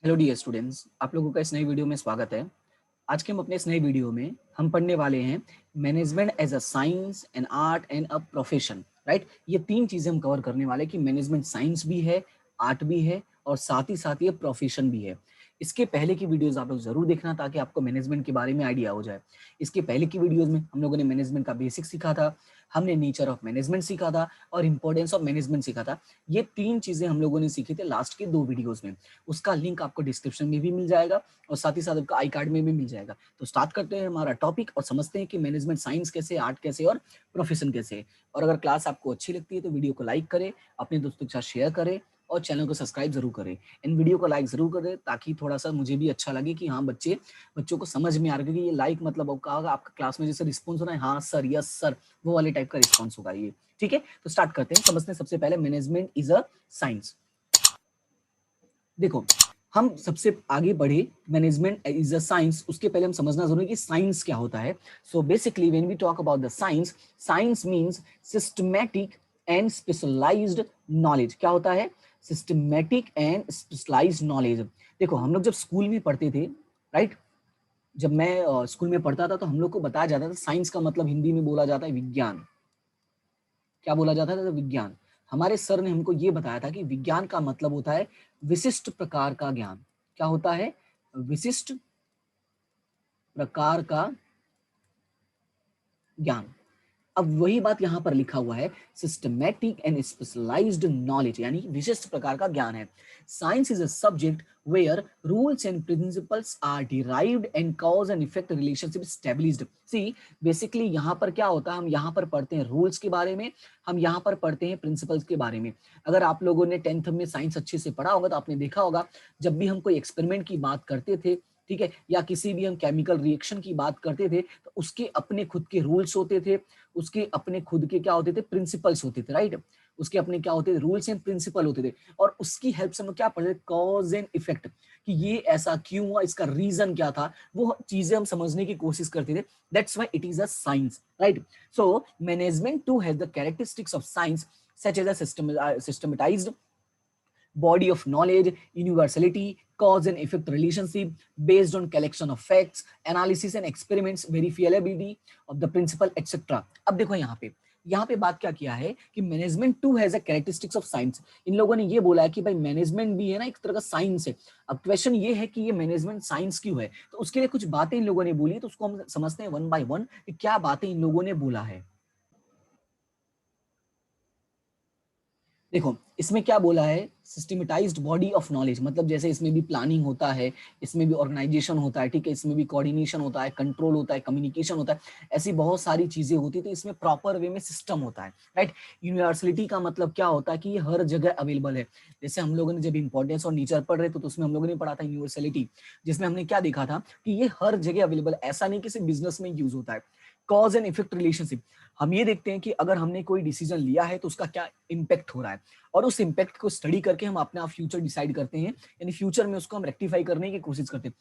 Hello dear students, आप लोगों का इस नई वीडियो में स्वागत है। आज के हम अपने इस नई वीडियो में हम पढ़ने वाले हैं management as a science and art and a profession. Right, ये तीन चीजें हम कवर करने वाले कि मैनेजमेंट साइंस भी है, आर्ट भी है और साथ ही साथ ये प्रोफेशन भी है। इसके पहले की वीडियोस आप लोग जरूर देखना ताकि आपको मैनेजमेंट के बारे में आइडिया हो जाए। इसके पहले की वीडियोस में हम लोगों ने मैनेजमेंट का बेसिक सीखा था, हमने नेचर ऑफ मैनेजमेंट सीखा था और इंपॉर्टेंस ऑफ मैनेजमेंट सीखा था। ये तीन चीजें हम लोगों ने सीखी थे लास्ट के 2 वीडियोस में। उसका लिंक आपको डिस्क्रिप्शन में भी मिल जाएगा और साथ ही साथ आपका आई कार्ड में भी मिल जाएगा। तो स्टार्ट करते हैं हमारा टॉपिक और समझते हैं कि मैनेजमेंट साइंस कैसे, आर्ट कैसे और प्रोफेशन कैसे है। और अगर क्लास आपको अच्छी लगती है तो वीडियो को लाइक करें, अपने दोस्तों के साथ शेयर करें और चैनल को सब्सक्राइब जरूर करें। इन वीडियो को लाइक जरूर करें ताकि थोड़ा सा मुझे भी अच्छा लगे कि हाँ बच्चों को समझ में आ रहा है। क्योंकि ये लाइक मतलब आपका क्लास में जैसे रिस्पॉन्स हो रहा है, हाँ सर, यस सर, वो वाले टाइप का रिस्पॉन्स होगा ये। ठीक है, तो स्टार्ट करते हैं। समझते हैं सबसे पहले मैनेजमेंट इज अ साइंस। देखो, हम सबसे आगे बढ़े मैनेजमेंट इज अ साइंस, उसके पहले हम समझना जरूरी है कि साइंस क्या होता है। So basically when we talk about the science, science means systematic and specialised knowledge. क्या होता है? Systematic and specialised knowledge. देखो, हम लोग जब स्कूल में पढ़ते थे, राइट, जब मैं स्कूल में पढ़ता था तो हम लोग को बताया जाता था साइंस का मतलब हिंदी में बोला जाता है विज्ञान। क्या बोला जाता था? विज्ञान। हमारे सर ने हमको ये बताया था कि विज्ञान का मतलब होता है विशिष्ट प्रकार का ज्ञान। क्या होता है? विशिष्ट प्रकार का ज्ञान। अब वही बात यहां पर लिखा हुआ है, सिस्टमैटिक एंड स्पेशलाइज्ड नॉलेज, यानी विशिष्ट प्रकार का ज्ञान है। Science is a subject where rules and principles are derived and cause and effect relationship established. See, basically यहाँ पर क्या होता है, हम यहाँ पर पढ़ते हैं रूल्स के बारे में, हम यहाँ पर पढ़ते हैं प्रिंसिपल्स के बारे में। अगर आप लोगों ने 10th में साइंस अच्छे से पढ़ा होगा तो आपने देखा होगा, जब भी हम कोई एक्सपेरिमेंट की बात करते थे, ठीक है, या किसी भी हम केमिकल रिएक्शन की बात करते थे, तो उसके अपने खुद के रूल्स होते थे, उसके अपने खुद के क्या होते थे? प्रिंसिपल्स होते थे। राइट, उसके अपने क्या होते थे? रूल्स एंड प्रिंसिपल होते थे। और उसकी हेल्प से हम क्या पढ़ते थे? कॉज एंड इफेक्ट, कि ये ऐसा क्यों हुआ, इसका रीजन क्या था, वो चीजें हम समझने की कोशिश करते थे। That's why it is a science. Right, so management too has the characteristics of science such as a systematized body of knowledge, universality, cause and effect relationship based on collection of facts, analysis and experiments, verifiability of the principle, etc. अब देखो यहाँ पे बात क्या किया है कि management too has a characteristics of science. इन लोगों ने ये बोला है कि भाई मैनेजमेंट भी है ना, एक तरह का साइंस है। अब क्वेश्चन ये है कि ये मैनेजमेंट साइंस क्यों है, तो उसके लिए कुछ बातें इन लोगों ने बोली, तो उसको हम समझते हैं वन बाय वन कि क्या बातें इन लोगों ने बोला है। देखो, इसमें क्या बोला है? सिस्टमेटाइज्ड बॉडी ऑफ नॉलेज, मतलब जैसे इसमें भी प्लानिंग होता है, इसमें भी ऑर्गेनाइजेशन होता है, ठीक है, इसमें भी कोऑर्डिनेशन होता है, कंट्रोल होता है, कम्युनिकेशन होता है, ऐसी बहुत सारी चीजें होती है। तो इसमें प्रॉपर वे में सिस्टम होता है। राइट, यूनिवर्सलिटी का मतलब क्या होता है कि ये हर जगह अवेलेबल है। जैसे हम लोगों ने जब इंपॉर्टेंस और नेचर पढ़ रहे थे तो उसमें हम लोगों ने पढ़ा था यूनिवर्सलिटी, जिसमें हमने क्या देखा था कि ये हर जगह अवेलेबल, ऐसा नहीं कि सिर्फ बिजनेस में यूज होता है। कॉज एंड इफेक्ट रिलेशनशिप, हम ये देखते हैं कि अगर हमने कोई डिसीजन लिया है तो उसका क्या इम्पैक्ट हो रहा है, और उस इम्पैक्ट को स्टडी करके हम अपना फ्यूचर डिसाइड करते हैं, यानी फ्यूचर में उसको हम रेक्टिफाई करने की कोशिश करते हैं।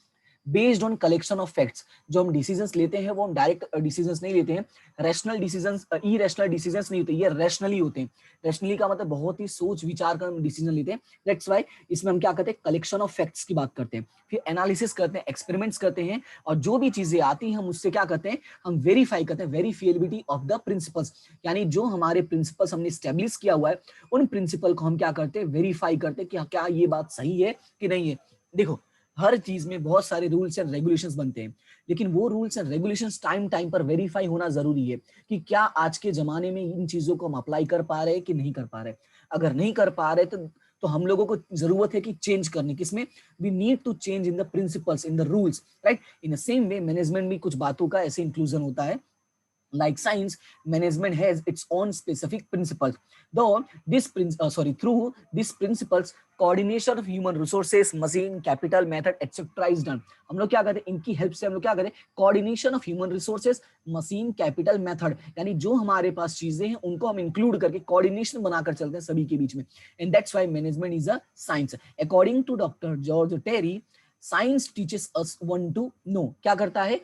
Based on collection of facts, जो हम डिसीजंस लेते हैं वो हम डायरेक्ट डिसीजंस नहीं लेते हैं, रैशनल डिसीजंस, इरेशनल डिसीजंस नहीं होते, ये रैशनली होते हैं। रैशनली का मतलब बहुत ही सोच विचार कर हम डिसीजन लेते हैं। दैट्स व्हाई इसमें हम क्या करते हैं? कलेक्शन ऑफ फैक्ट्स की बात करते हैं, फिर एनालिसिस करते हैं, एक्सपेरिमेंट्स करते हैं, और जो भी चीजें आती हैं हम उससे क्या करते हैं? हम वेरीफाई करते हैं, वेरीफिएबिलिटी ऑफ द प्रिंसिपल्स, यानी जो हमारे प्रिंसिपल्स हमने स्टेब्लिश किया हुआ है उन प्रिंसिपल को हम क्या करते हैं? वेरीफाई करते हैं कि क्या ये बात सही है कि नहीं है। देखो, हर चीज में बहुत सारे रूल्स एंड रेगुलेशंस बनते हैं, लेकिन वो rules and regulations time time पर वेरीफाई होना जरूरी है कि क्या आज के जमाने में इन चीजों को हम अप्लाई कर पा रहे हैं कि नहीं कर पा रहे। अगर नहीं कर पा रहे तो हम लोगों को जरूरत है कि चेंज करने, किसमें? We need to change in the principles, in the rules. Right, in the same way management भी कुछ बातों का ऐसे इंक्लूजन होता है। Like science, management has its own specific principles. Though through these principles, coordination of human resources, machine, capital, method, etc. is done. हम लोग क्या करते हैं? इनकी हेल्प से हम लोग क्या करें? Coordination of human resources, machine, capital, method, यानी जो हमारे पास चीजें हैं उनको हम इंक्लूड करके कोऑर्डिनेशन बनाकर चलते हैं सभी के बीच में। And that's why management is a science. According to doctor George Terry, science teaches us one to know. क्या करता है?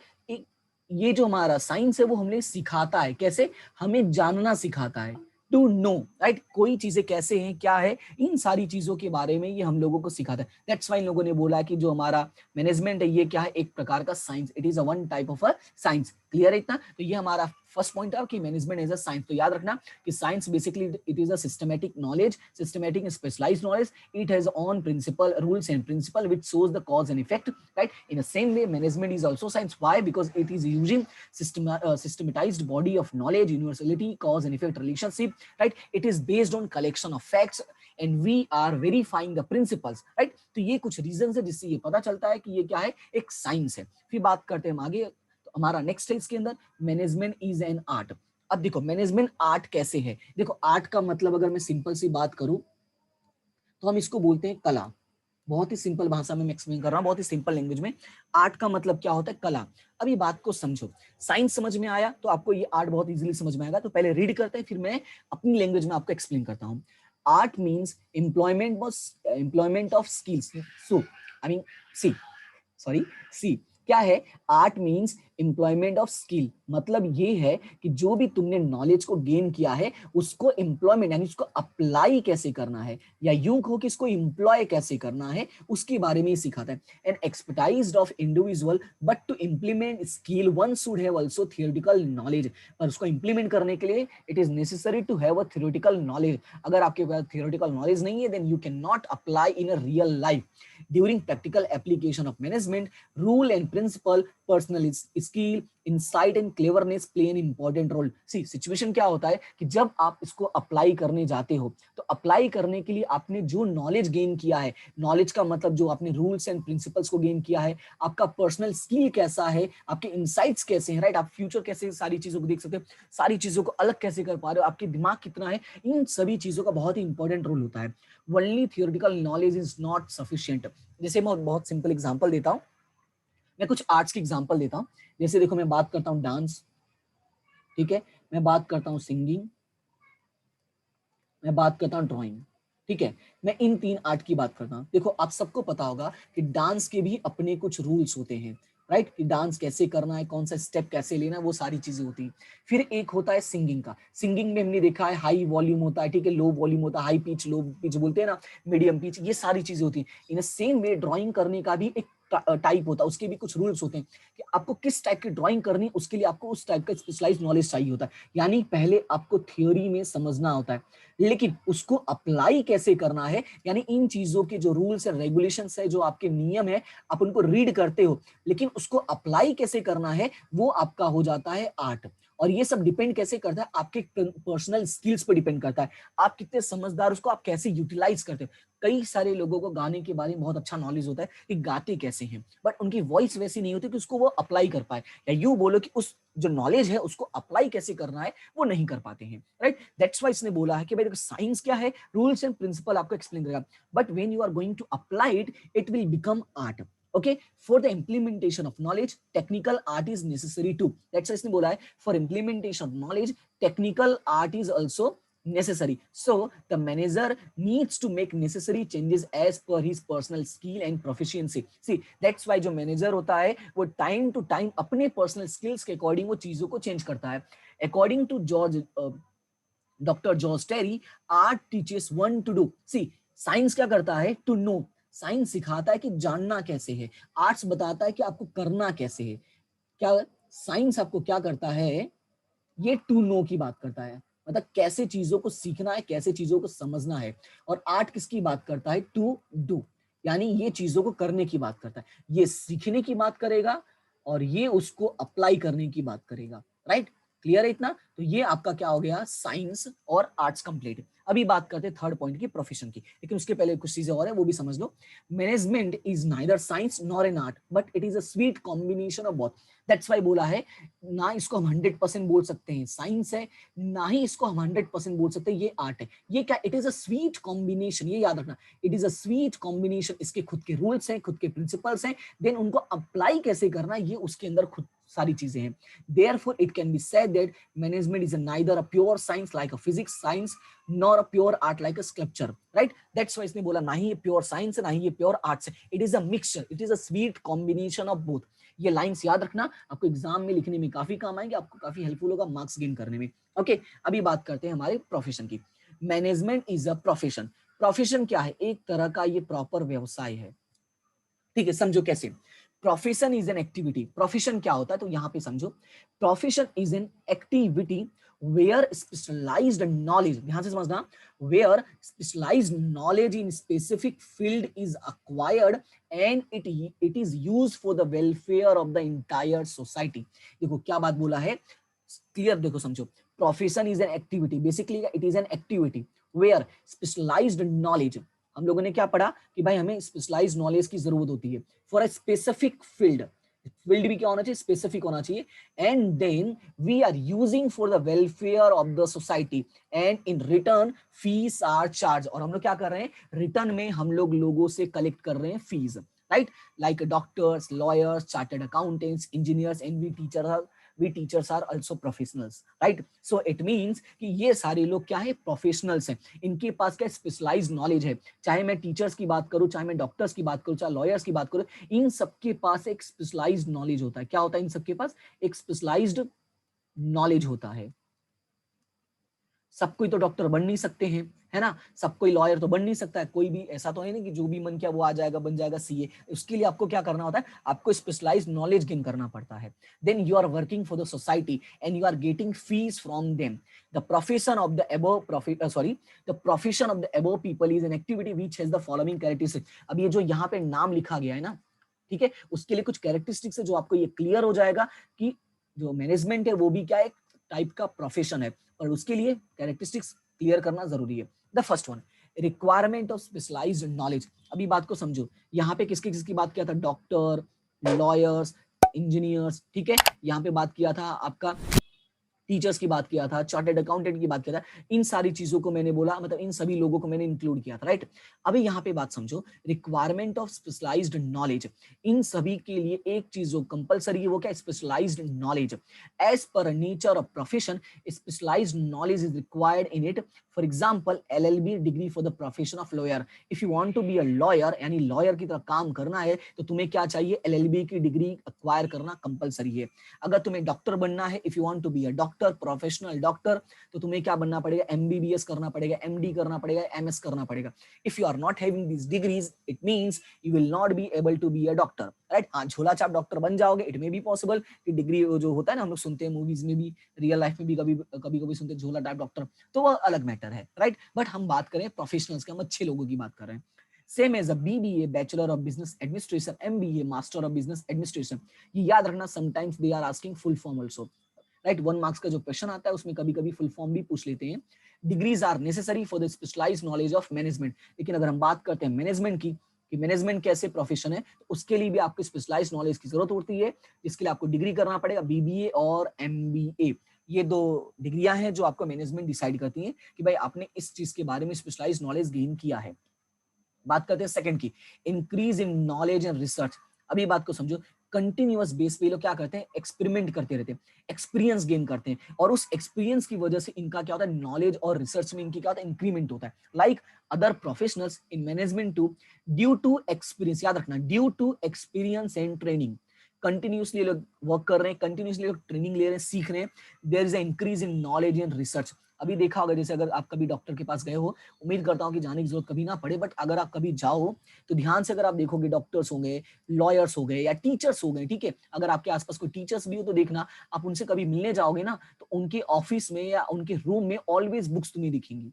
ये जो हमारा साइंस है वो हमें सिखाता है, कैसे? हमें जानना सिखाता है। टू नो, राइट, कोई चीजें कैसे हैं, क्या है, इन सारी चीजों के बारे में ये हम लोगों को सिखाता है। दैट्स वाई लोगों ने बोला कि जो हमारा मैनेजमेंट है ये क्या है, एक प्रकार का science, it is a one type of a science. Clear है इतना? तो ये हमारा फर्स्ट पॉइंट है कि मैनेजमेंट इज अ साइंस। तो याद रखना कि science basically it is a systematic knowledge, systematic and specialised knowledge, it has on principle, rules and principle which shows the cause and effect, right? In the same way management is also science. Why? Because it is using systematized body of knowledge, universality, cause and effect relationship, right? It is based on collection of facts and we are verifying the principles, right? तो ये कुछ reason है जिससे ये पता चलता है कि ये क्या है, एक साइंस है। फिर बात करते हैं हम आगे, तो हमारा नेक्स्ट है इसके अंदर मैनेजमेंट इज एन आर्ट। अब देखो मैनेजमेंट आर्ट कैसे है, देखो आर्ट का मतलब अगर मैं सिंपल सी बात करूं तो हम इसको बोलते हैं कला। बहुत ही सिंपल भाषा में मैं एक्सप्लेन कर रहा हूँ, बहुत ही सिंपल लैंग्वेज में। आर्ट का मतलब क्या होता है, कला। अब ये बात को समझो, साइंस समझ में आया तो आपको ये आर्ट बहुत इजीली समझ में आएगा। तो पहले रीड करते हैं, फिर मैं अपनी लैंग्वेज में आपको एक्सप्लेन करता हूँ। Art means employment of skills. So I mean see sorry see क्या है, art means employment of skill, मतलब ये है कि जो भी तुमने नॉलेज को गेन किया है उसको एम्प्लॉयमेंट यानी उसको अप्लाई कैसे करना है, या यूं कहो कि इसको एम्प्लॉय कैसे करना है, उसके बारे में ही सिखाता है। An expertise of individual but to implement skill one should have also theoretical knowledge, पर उसको इम्प्लीमेंट करने के लिए it is necessary to have a theoretical knowledge. अगर आपके पास थियोरेटिकल नॉलेज नहीं है then you can not apply in a real life. During practical application of management rule and principle, personal skill, insight and cleverness play an important role. See situation क्या होता है कि जब आप इसको अप्लाई करने जाते हो तो अप्लाई करने के लिए आपने जो नॉलेज गेन किया है, नॉलेज का मतलब जो आपने रूल्स एंड प्रिंसिपल्स को गेन किया है, आपका पर्सनल स्किल कैसा है, आपके इंसाइट्स कैसे हैं, राइट, आप फ्यूचर कैसे सारी चीजों को देख सकते हो, सारी चीजों को अलग कैसे कर पा रहे हो, आपके दिमाग कितना है, इन सभी चीजों का बहुत ही इंपॉर्टेंट रोल होता है। Only theoretical knowledge is not sufficient. जैसे मैं बहुत सिंपल एग्जांपल देता हूं, मैं कुछ आर्ट्स की एग्जांपल देता हूं। जैसे देखो मैं बात करता हूं डांस, ठीक है, मैं बात करता हूं सिंगिंग, मैं बात करता हूं ड्राइंग, ठीक है, मैं इन तीन आर्ट की बात करता हूं। देखो आप सबको पता होगा कि डांस के भी अपने कुछ रूल्स होते हैं, राइट, कि डांस कैसे करना है, कौन सा स्टेप कैसे लेना है, वो सारी चीजें होती हैं। फिर एक होता है सिंगिंग का, सिंगिंग में हमने देखा है हाई वॉल्यूम होता है, ठीक है, लो वॉल्यूम होता है, हाई पिच, लो पिच बोलते हैं ना, मीडियम पिच, ये सारी चीजें होती हैं। इन सेम वे ड्राइंग करने का भी एक टाइप होता है, उसके भी कुछ रूल्स होते हैं कि आपको किस टाइप की ड्राइंग करनी है, उसके लिए आपको उस टाइप का स्पेशलाइज्ड नॉलेज चाहिए होता है। यानी पहले आपको थ्योरी में समझना होता है, लेकिन उसको अप्लाई कैसे करना है, यानी इन चीजों के जो रूल्स है, रेगुलेशंस है, जो आपके नियम है, आप उनको रीड करते हो, लेकिन उसको अप्लाई कैसे करना है वो आपका हो जाता है आर्ट। और ये सब डिपेंड कैसे करता है, आपके पर्सनल स्किल्स पर डिपेंड करता है, आप कितने समझदार, उसको आप कैसे यूटिलाइज करते हो। कई सारे लोगों को गाने के बारे में बहुत अच्छा नॉलेज होता है कि गाते कैसे हैं, बट उनकी वॉइस वैसी नहीं होती कि उसको वो अप्लाई कर पाए, या यूं बोलो कि उस जो नॉलेज है उसको अप्लाई कैसे करना है वो नहीं कर पाते हैं, राइट। दैट्स वाई इसने बोला है कि भाई देखो साइंस क्या है, रूल्स एंड प्रिंसिपल आपको एक्सप्लेन करेगा, but when you are going to apply it, it will become art. Okay, for the implementation of knowledge technical art is necessary too. That's why इसने बोला है for implementation of knowledge technical art is also necessary. So the manager needs to make necessary changes as per his personal skill and proficiency. See, that's why जो manager होता है वो time to time अपने personal skills के according वो चीजों को change करता है। According to Dr. George Terry, art teaches one to do. See, science क्या करता है, टू नो, साइंस सिखाता है कि जानना कैसे है, आर्ट्स बताता है कि आपको करना कैसे है। क्या साइंस आपको क्या करता है, ये टू नो की बात करता है, मतलब कैसे चीजों को सीखना है, कैसे चीजों को समझना है। और आर्ट किसकी बात करता है, टू डू, यानी ये चीजों को करने की बात करता है, ये सीखने की बात करेगा और ये उसको अप्लाई करने की बात करेगा, राइट। क्लियर है इतना? तो ये आपका क्या हो गया, साइंस और आर्ट्स कंप्लीट। अभी बात करते हैं थर्ड पॉइंट की, प्रोफेशन की, लेकिन उसके पहले कुछ चीजें और है वो भी समझ लो। Management is neither science nor an art but it is a sweet combination of both. That's why बोला है, ना इसको हम 100% बोल सकते हैं साइंस है, ना ही इसको हम 100% बोल सकते हैं ये आर्ट है। ये क्या, it is a sweet combination, ये याद रखना, it is a sweet combination. इसके खुद के रूल्स हैं, खुद के प्रिंसिपल्स हैं, देन उनको अप्लाई कैसे करना है ये उसके अंदर खुद सारी चीजें हैं। Therefore, it can be said that management is neither a pure science like a physics science nor a pure art like a sculpture, right? That's why इसने बोला ना ही ये प्योर साइंस है ना ही ये प्योर आर्ट्स है, it is a mixture, it is a sweet combination of both. ये lines याद रखना, आपको एग्जाम में लिखने में काफी काम आएंगे, आपको काफी हेल्पफुल होगा मार्क्स गेन करने में। ओके, अभी बात करते हैं हमारे प्रोफेशन की। Management is a profession. Profession क्या है? एक तरह का ये प्रॉपर व्यवसाय है, ठीक है? समझो कैसे। Profession is an activity. Profession क्या होता है तो यहां पे समझो, profession is an activity where specialised knowledge, ध्यान से समझना, where specialised knowledge in specific field is acquired and it is used for the welfare of the entire society. देखो क्या बात बोला है, क्लियर देखो समझो। Profession is an activity, basically it is an activity where specialised knowledge, हम लोगों ने क्या पढ़ा कि भाई हमें स्पेशलाइज्ड नॉलेज की जरूरत होती है for a specific field. Field भी क्या होना चाहिए? स्पेसिफिक होना चाहिए। And then we are using for the welfare of the society and in return fees are charge, और हम लोग क्या कर रहे हैं? रिटर्न में हम लोग लोगों से कलेक्ट कर रहे हैं fees, right? Like doctors, lawyers, chartered accountants, engineers and we teachers are also professionals, right? So it means कि ये सारे लोग क्या है? प्रोफेशनल्स हैं। इनके पास क्या स्पेशलाइज्ड नॉलेज है। चाहे मैं टीचर्स की बात करूं, चाहे मैं डॉक्टर्स की बात करूं, चाहे लॉयर्स की बात करूं, इन सबके पास एक स्पेशलाइज्ड नॉलेज होता है। क्या होता है इन सबके पास? एक स्पेशलाइज्ड नॉलेज होता है। सब कोई तो डॉक्टर बन नहीं सकते हैं, है ना? सब कोई लॉयर तो बन नहीं सकता है, कोई भी ऐसा तो है नहीं कि जो भी मन किया वो आ जाएगा बन जाएगा सीए। उसके लिए आपको क्या करना होता है? आपको स्पेशलाइज्ड नॉलेज गेन करना पड़ता है। Then you are working for the society and you are getting fees from them. The profession of the above the profession of the above people is an activity which has the following characteristics. अब ये जो यहाँ पे नाम लिखा गया है ना, ठीक है, उसके लिए कुछ कैरेक्टरिस्टिक्स है जो आपको ये क्लियर हो जाएगा कि जो मैनेजमेंट है वो भी क्या एक टाइप का प्रोफेशन है, और उसके लिए कैरेक्टरिस्टिक्स क्लियर करना जरूरी है। The first one, requirement of specialised knowledge. अभी बात को समझो, यहाँ पे किसकी किसकी बात किया था? डॉक्टर, लॉयर्स, इंजीनियर्स, ठीक है? यहाँ पे बात किया था आपका टीचर्स की बात किया था, चार्टर्ड अकाउंटेंट की बात किया था। इन सारी चीजों को मैंने बोला, मतलब इन सभी लोगों को मैंने इंक्लूड किया था, राइट? अभी यहाँ पे बात समझो, रिक्वायरमेंट ऑफ स्पेशलाइज्ड नॉलेज। इन सभी के लिए एक चीज जो कंपलसरी है वो क्या? Specialised knowledge. As per nature of profession, specialised knowledge is required in it. For example LLB degree for the profession of lawyer. If you want to be a lawyer, यानी लॉयर की तरह काम करना है, तो तुम्हें क्या चाहिए? LLB की डिग्री अक्वायर करना कंपलसरी है। अगर तुम्हें डॉक्टर बनना है, if you want to be a doctor, professional doctor, तो तुम्हें क्या बनना पड़ेगा? MBBS करना पड़ेगा, MD करना पड़ेगा, MS करना पड़ेगा। If you are not having this degrees, it means you will not be able to be a doctor, right? हाँ, झोला छाप डॉक्टर बन जाओगे, इट मे बी पॉसिबल कि डिग्री जो होता है ना, हम लोग सुनते हैं मूवीज में भी, रियल लाइफ में भी कभी कभी कभी सुनते हैं झोला टाइप डॉक्टर, तो वह अलग मैटर है, राइट? बट हम बात करें प्रोफेशनल्स की, हम अच्छे लोगों की बात कर रहे हैं। Same as a BBA, bachelor of business administration, MBA, master of business administration. ये याद रखना, sometimes they are asking full form also, right? 1 marks का जो क्वेश्चन आता है उसमें कभी कभी फुल फॉर्म भी पूछ लेते हैं। Degrees are necessary for the specialised knowledge of management. लेकिन अगर हम बात करते हैं मैनेजमेंट की, कि मैनेजमेंट कैसे प्रोफेशन है, तो उसके लिए भी आपको स्पेशलाइज्ड नॉलेज की जरूरत होती है, जिसके लिए आपको डिग्री करना पड़ेगा, BBA और MBA। ये 2 डिग्रियां हैं जो आपको मैनेजमेंट डिसाइड करती हैं कि भाई आपने इस चीज के बारे में स्पेशलाइज्ड नॉलेज गेन किया है। बात करते हैं सेकंड की, increase in knowledge and research. अभी बात को समझो, कंटिन्यूअस बेस पे लोग क्या करते हैं? एक्सपेरिमेंट करते रहते हैं, एक्सपीरियंस गेन करते हैं, और उस एक्सपीरियंस की वजह से इनका क्या होता है? नॉलेज और रिसर्च में इनकी क्या होता है? इंक्रीमेंट होता है। Like other professionals in management too, due to experience, याद रखना, due to experience and training. Continuously लोग वर्क कर रहे हैं, कंटिन्यूसली लोग ट्रेनिंग ले रहे हैं, सीख रहे हैं, there is increase in knowledge and research. अभी देखा होगा, जैसे अगर आप कभी डॉक्टर के पास गए हो, उम्मीद करता हूँ कि जाने की जरूरत कभी ना पड़े, बट अगर आप कभी जाओ तो ध्यान से अगर आप देखोगे, डॉक्टर्स होंगे, लॉयर्स हो गए या टीचर्स हो गए, ठीक है, अगर आपके आसपास कोई टीचर्स भी हो तो देखना, आप उनसे कभी मिलने जाओगे ना, तो उनके ऑफिस में या उनके रूम में ऑलवेज बुक्स तुम्हें दिखेंगी।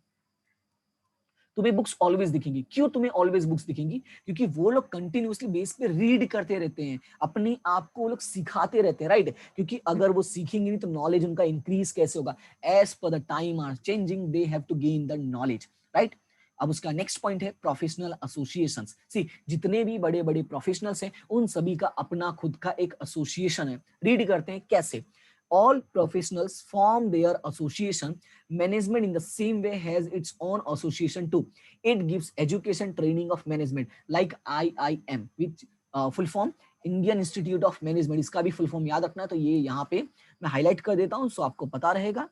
तुम्हें बुक्स ऑलवेज दिखेंगी। क्यों तुम्हें ऑलवेज बुक्स दिखेंगी? क्योंकि वो लोग कंटिन्यूअसली बेस पे रीड करते रहते हैं, अपने आप को वो लोग सिखाते रहते हैं, राइट? क्योंकि अगर वो सीखेंगे नहीं तो नॉलेज उनका इंक्रीज कैसे होगा? As per the time are changing, they have to gain the knowledge, right? अब उसका नेक्स्ट पॉइंट है प्रोफेशनल एसोसिएशंस। सी, जितने भी बड़े बड़े प्रोफेशनल्स हैं, उन सभी का अपना खुद का एक एसोसिएशन है। रीड करते हैं कैसे? All professionals form their association. Management in the same way has its own association too. It gives education training of management like IIM, which full form Indian institute of management, इसका भी full form याद रखना है, तो ये यहाँ पे मैं हाईलाइट कर देता हूँ, सो आपको पता रहेगा।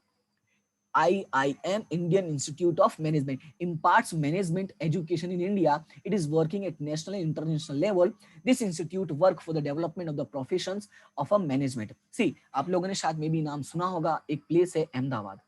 IIM, Indian Institute of Management, imparts management education in India. It is working at national and international level. This institute work for the development of the professions of a management. See, आप लोगों ने शायद में भी नाम सुना होगा, एक प्लेस है अहमदाबाद,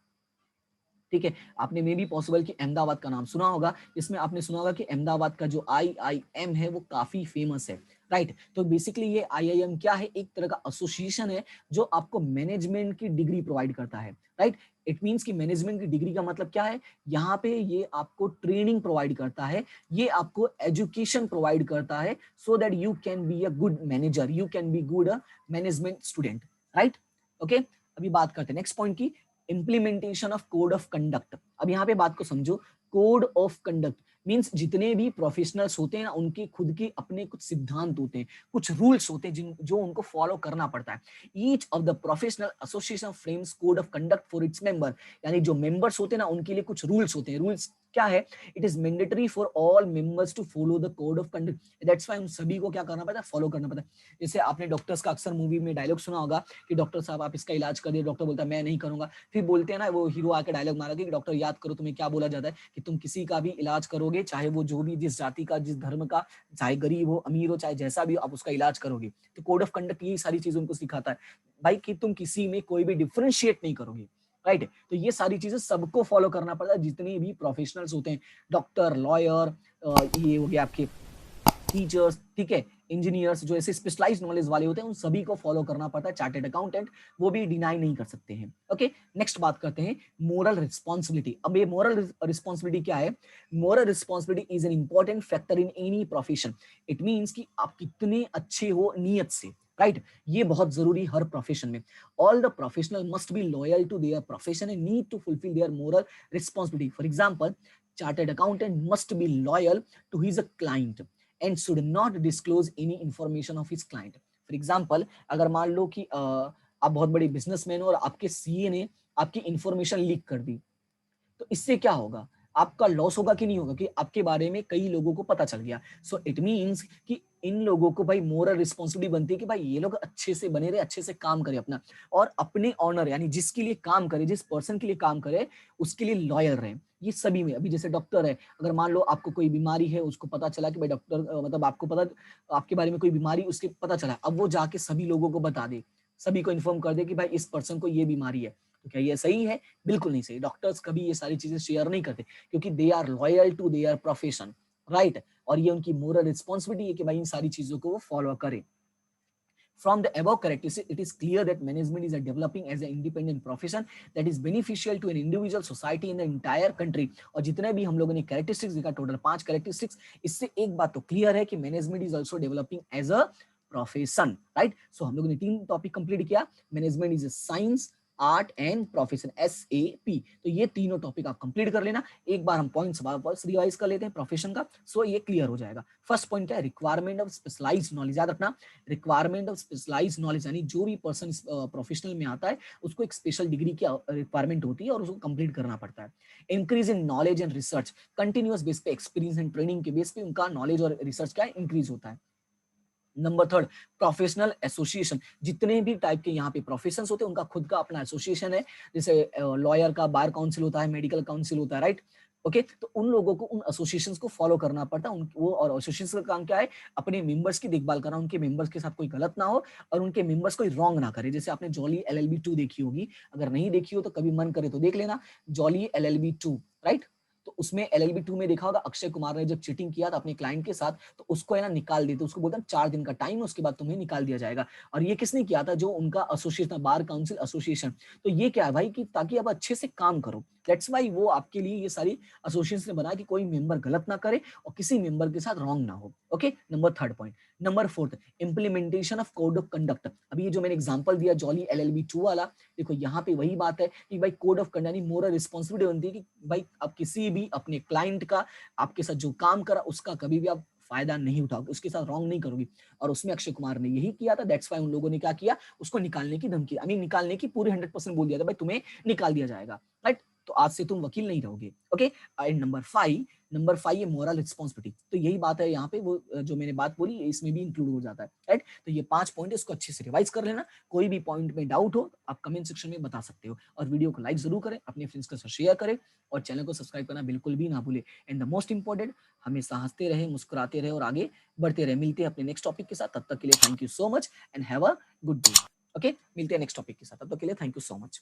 ठीक है, आपने मे भी पॉसिबल कि अहमदाबाद का नाम सुना होगा, इसमें आपने सुना होगा कि अहमदाबाद का जो IIM है वो काफी फेमस है, राइट। तो बेसिकली ये IIM क्या है, एक तरह का एसोसिएशन है जो आपको मैनेजमेंट की डिग्री प्रोवाइड करता है, राइट। इट मींस कि मैनेजमेंट की डिग्री का मतलब क्या है, यहाँ पे ये आपको ट्रेनिंग प्रोवाइड करता है, ये आपको एजुकेशन प्रोवाइड करता है, so that you can be a good manager, you can be good management student, right. Okay, अभी बात करते हैं नेक्स्ट पॉइंट की, implementation of code of conduct. अब यहाँ पे बात को समझो, कोड ऑफ कंडक्ट मींस जितने भी प्रोफेशनल्स होते हैं ना, उनके खुद के अपने कुछ सिद्धांत होते हैं, कुछ रूल्स होते हैं जो उनको फॉलो करना पड़ता है। Each of the professional association frames code of conduct for its member, यानी जो मेंबर्स होते हैं ना उनके लिए कुछ रूल्स होते हैं। रूल्स क्या है, it is mandatory for all members to follow the code of conduct, that's why उन सभी को क्या करना पड़ता है, फॉलो करना पड़ता है। जैसे आपने डॉक्टर्स का अक्सर मूवी में डायलॉग सुना होगा कि डॉक्टर साहब आप इसका इलाज कर दिए, डॉक्टर बोलता है मैं नहीं करूंगा, फिर बोलते हैं ना वो हीरो आके डायलॉग मारा कि डॉक्टर याद करो तुम्हें क्या बोला जाता है कि तुम किसी का भी इलाज करोगे, चाहे वो जो भी जिस जाति का, जिस धर्म का, चाहे गरीब हो अमीर हो, चाहे जैसा भी हो, आप उसका इलाज करोगे। तो कोड ऑफ कंडक्ट यही सारी चीजें उनको सिखाता है भाई कि तुम किसी में कोई भी डिफरेंशिएट नहीं करोगे, राइट। तो ये सारी चीजें सबको फॉलो करना पड़ता है, जितने भी प्रोफेशनल्स होते हैं, डॉक्टर, लॉयर, ये हो गया आपके टीचर्स, ठीक है, इंजीनियर्स, जो ऐसे स्पेशलाइज्ड नॉलेज वाले होते हैं उन सभी को फॉलो करना पड़ता है। चार्टेड अकाउंटेंट वो भी डिनाई नहीं कर सकते हैं। ओके, नेक्स्ट बात करते हैं मोरल रिस्पॉन्सिबिलिटी। अब ये मोरल रिस्पॉन्सिबिलिटी क्या है, moral responsibility is an important factor in any profession. It means कि आप कितने अच्छे हो नियत से, राइट, ये बहुत जरूरी हर प्रोफेशन में। All the professional must be loyal to their profession and need to fulfil their moral responsibility. For example, chartered accountant must be loyal to his client and should not disclose any information of his client. For example, अगर मान लो कि आप बहुत बड़े businessman हो और आपके CA ने आपकी इंफॉर्मेशन लीक कर दी, तो इससे क्या होगा, आपका लॉस होगा कि नहीं होगा, कि आपके बारे में कई लोगों को पता चल गया। सो इट मींस कि इन लोगों को भाई मोरल रिस्पॉन्सिबिलिटी बनती है कि भाई ये लोग अच्छे से बने रहे, अच्छे से काम करे अपना, और अपने ऑनर यानी जिसके लिए काम करे, जिस पर्सन के लिए काम करे, उसके लिए लॉयल रहे। ये सभी में, अभी जैसे डॉक्टर है, अगर मान लो आपको कोई बीमारी है, उसको पता चला कि भाई डॉक्टर मतलब आपको पता, आपके बारे में कोई बीमारी उसके पता चला, अब वो जाके सभी लोगों को बता दे, सभी को इन्फॉर्म कर दे कि भाई इस पर्सन को ये बीमारी है, तो क्या ये सही है? बिल्कुल नहीं सही। डॉक्टर्स कभी ये सारी चीजें शेयर नहीं करते, क्योंकि they are loyal to their profession, right. और ये उनकी मोरल रिस्पॉन्सिबिलिटी है कि भाई इन सारी चीजों को वो फॉलो करें। From the above characteristics, it is clear that management is developing as an independent profession that is beneficial to an individual, society and the entire country. और जितने भी हम लोगों ने कैरेक्टरिस्टिक्स देखा, टोटल 5 कैरेक्टरिस्टिक्स, इससे एक बात तो क्लियर है कि management is also developing as a profession, right. So हम लोगों ने 3 टॉपिक कंप्लीट किया, management is a science, art and profession, SAP। तो ये तीनों टॉपिक आप कंप्लीट कर लेना। एक बार हम पॉइंट्स वापस रिवाइज कर लेते हैं प्रोफेशन का, सो ये क्लियर हो जाएगा। फर्स्ट पॉइंट क्या है, रिक्वायरमेंट ऑफ स्पेशलाइज्ड नॉलेज। याद रखना, रिक्वायरमेंट ऑफ स्पेशलाइज्ड नॉलेज, यानी जो भी पर्सन प्रोफेशनल में आता है उसको एक स्पेशल डिग्री की रिक्वायरमेंट होती है और उसको कंप्लीट करना पड़ता है। Increase in knowledge and research, continuous base पे, एक्सपीरियंस एंड ट्रेनिंग के बेस पे उनका नॉलेज और रिसर्च क्या इंक्रीज होता है। Number third, professional association. जितने भी टाइप के यहाँ पे प्रोफेशंस होते हैं उनका खुद का अपना एसोसिएशन है, जैसे लॉयर का बार काउंसिल होता है, मेडिकल काउंसिल होता है, राइट। ओके, तो उन लोगों को उन एसोसिएशंस को फॉलो करना पड़ता है। वो और एसोसिएशन का काम क्या है, अपने मेंबर्स की देखभाल करना, उनके मेंबर्स के साथ कोई गलत ना हो और उनके मेंबर्स कोई रॉन्ग ना करे। जैसे आपने जॉली LLB 2 देखी होगी, अगर नहीं देखी हो तो कभी मन करे तो देख लेना, जॉली LLB 2, राइट। तो उसमें LLB 2 में देखा होगा, अक्षय कुमार ने जब चीटिंग किया था अपने क्लाइंट के साथ, तो उसको है ना निकाल देते, उसको बोलते हैं 4 दिन का टाइम, उसके बाद तुम्हें निकाल दिया जाएगा। और ये किसने किया था, जो उनका एसोसिएशन, बार काउंसिल एसोसिएशन। तो ये क्या है भाई, कि ताकि आप अच्छे से काम करो, दैट्स व्हाई वो आपके लिए ये सारी एसोसिएशन ने बनाया कि कोई मेंबर गलत ना करे और किसी मेंबर के साथ रॉन्ग ना हो। Okay, number third point. Number fourth, implementation of code of conduct. अभी ये जो मैंने एग्जांपल दिया जॉली LLB 2 वाला, देखो यहाँ पे वही बात है कि भाई code of conduct, moral responsibility बनती है कि भाई आप किसी भी अपने क्लाइंट का, आपके साथ जो काम करा उसका कभी भी आप फायदा नहीं उठाओगे, उसके साथ रॉन्ग नहीं करोगे। और उसमें अक्षय कुमार ने यही किया था, दैट्स व्हाई उन लोगों ने क्या किया, उसको निकालने की धमकी, आई मीन निकालने की पूरी 100% बोल दिया था, भाई तुम्हें निकाल दिया जाएगा, राइट। तो आज से तुम वकील नहीं रहोगे। ओके, एंड नंबर 5 ये मोरल रिस्पॉन्सिबिलिटी। तो यही बात है यहाँ पे, वो जो मैंने बात बोली इसमें भी इंक्लूड हो जाता है, राइट। तो ये 5 पॉइंट है, इसको अच्छे से रिवाइज कर लेना। कोई भी पॉइंट में डाउट हो आप कमेंट सेक्शन में बता सकते हो, और वीडियो को लाइक जरूर करें, अपने फ्रेंड्स के साथ शेयर करें, और चैनल को सब्सक्राइब करना बिल्कुल भी ना भूले। एंड द मोस्ट इंपॉर्टेंट, हमेशा हंसते रहे, मुस्कुराते रहे और आगे बढ़ते रहे। मिलते हैं अपने नेक्स्ट टॉपिक के साथ, तब तक के लिए thank you so much and have a good day. Okay, मिलते हैं नेक्स्ट टॉपिक के साथ, तब तक के लिए थैंक यू सो मच।